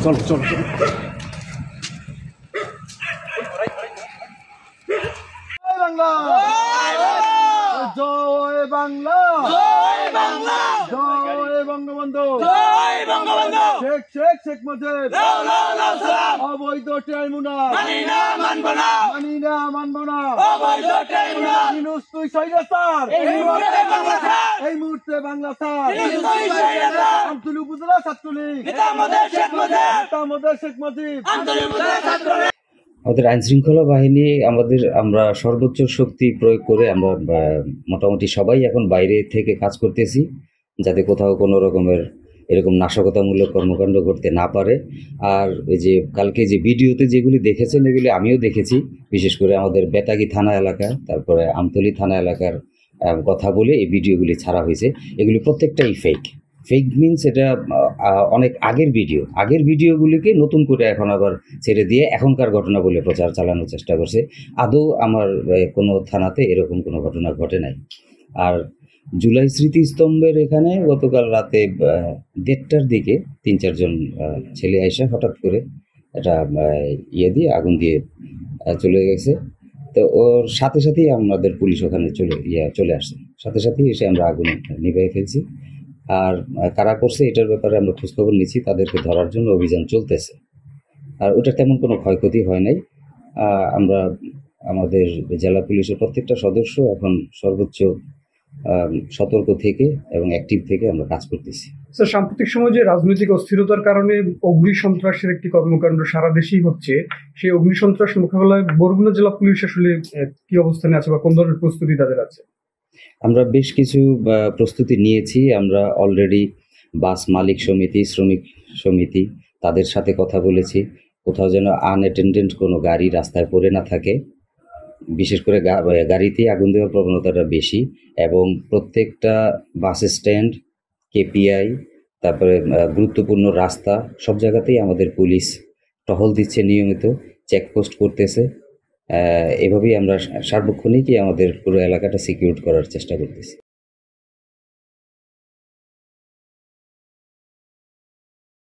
চলো চলো চলো। বাংলা জয় বাংলা, জয় বঙ্গবন্ধু, শেখ শেখ শেখ মুজিব, অবৈধ ট্রাইব্যুনাল মানি না মানব না, ইউনূস তুই স্বৈরাচার, এই মুহূর্তে বাংলা ছাড়। আমতলী উপজেলা ছাত্রলীগ নেতা আমাদের শেখ মুজিব। আমাদের আইন শৃঙ্খলা বাহিনী আমরা সর্বোচ্চ শক্তি প্রয়োগ করে আমরা মোটামুটি সবাই এখন বাইরে থেকে কাজ করতেছি, যাতে কোথাও কোনো রকমের এরকম নাশকতামূলক কর্মকাণ্ড ঘটতে না পারে। আর ওই যে কালকে যে ভিডিওতে যেগুলি দেখেছেন এগুলি আমিও দেখেছি, বিশেষ করে আমাদের বেতাগী থানা এলাকা, তারপরে আমতলী থানা এলাকার কথা বলে এই ভিডিওগুলি ছাড়া হয়েছে। এগুলি প্রত্যেকটাই ফেক মিনস এটা অনেক আগের ভিডিওগুলিকে নতুন করে এখন আবার ছেড়ে দিয়ে এখনকার ঘটনা বলে প্রচার চালানোর চেষ্টা করছে। আদৌ আমার কোনো থানাতে এরকম কোনো ঘটনা ঘটে নাই। আর জুলাই স্মৃতিস্তম্ভের এখানে গতকাল রাতে 1:30টার দিকে 3-4 জন ছেলে আইসা হঠাৎ করে এটা দিয়ে আগুন দিয়ে চলে গেছে। তো ওর সাথে সাথেই আমাদের পুলিশ ওখানে চলে আসছে, সাথে সাথেই এসে আমরা আগুন নিভিয়ে ফেলছি। আর কারা করছে এটার ব্যাপারে আমরা খোঁজখবর নিচ্ছি, তাদেরকে ধরার জন্য অভিযান চলতেছে। আর ওটা তেমন কোনো ক্ষয়ক্ষতি হয় নাই। আমরা আমাদের জেলা পুলিশের প্রত্যেকটা সদস্য এখন সর্বোচ্চ সতর্ক থেকে এবং অ্যাক্টিভ থেকে আমরা কাজ করতেছি। স্যার, সাম্প্রতিক সময় যে রাজনৈতিক অস্থিরতার কারণে অগ্নি সন্ত্রাসের একটি কর্মকাণ্ড সারা দেশেই হচ্ছে, সেই অগ্নি সন্ত্রাস মোকাবেলায় বরগুনা জেলা পুলিশ আসলে কি অবস্থানে আছে বা কোন ধরনের প্রস্তুতি তাদের আছে? আমরা বেশ কিছু প্রস্তুতি নিয়েছি। আমরা অলরেডি বাস মালিক সমিতি, শ্রমিক সমিতি তাদের সাথে কথা বলেছি, কোথাও যেন আনঅ্যাটেন্ডেন্ট কোনো গাড়ি রাস্তায় পড়ে না থাকে। বিশেষ করে গাড়িতে আগুন দেওয়ার প্রবণতাটা বেশি, এবং প্রত্যেকটা বাস স্ট্যান্ড, কেপিআই, তারপরে গুরুত্বপূর্ণ রাস্তা সব জায়গাতেই আমাদের পুলিশ টহল দিচ্ছে, নিয়মিত চেকপোস্ট করতেছে। এভাবেই আমরা সার্বক্ষণিকই আমাদের পুরো এলাকাটা সিকিউর করার চেষ্টা করতেছি।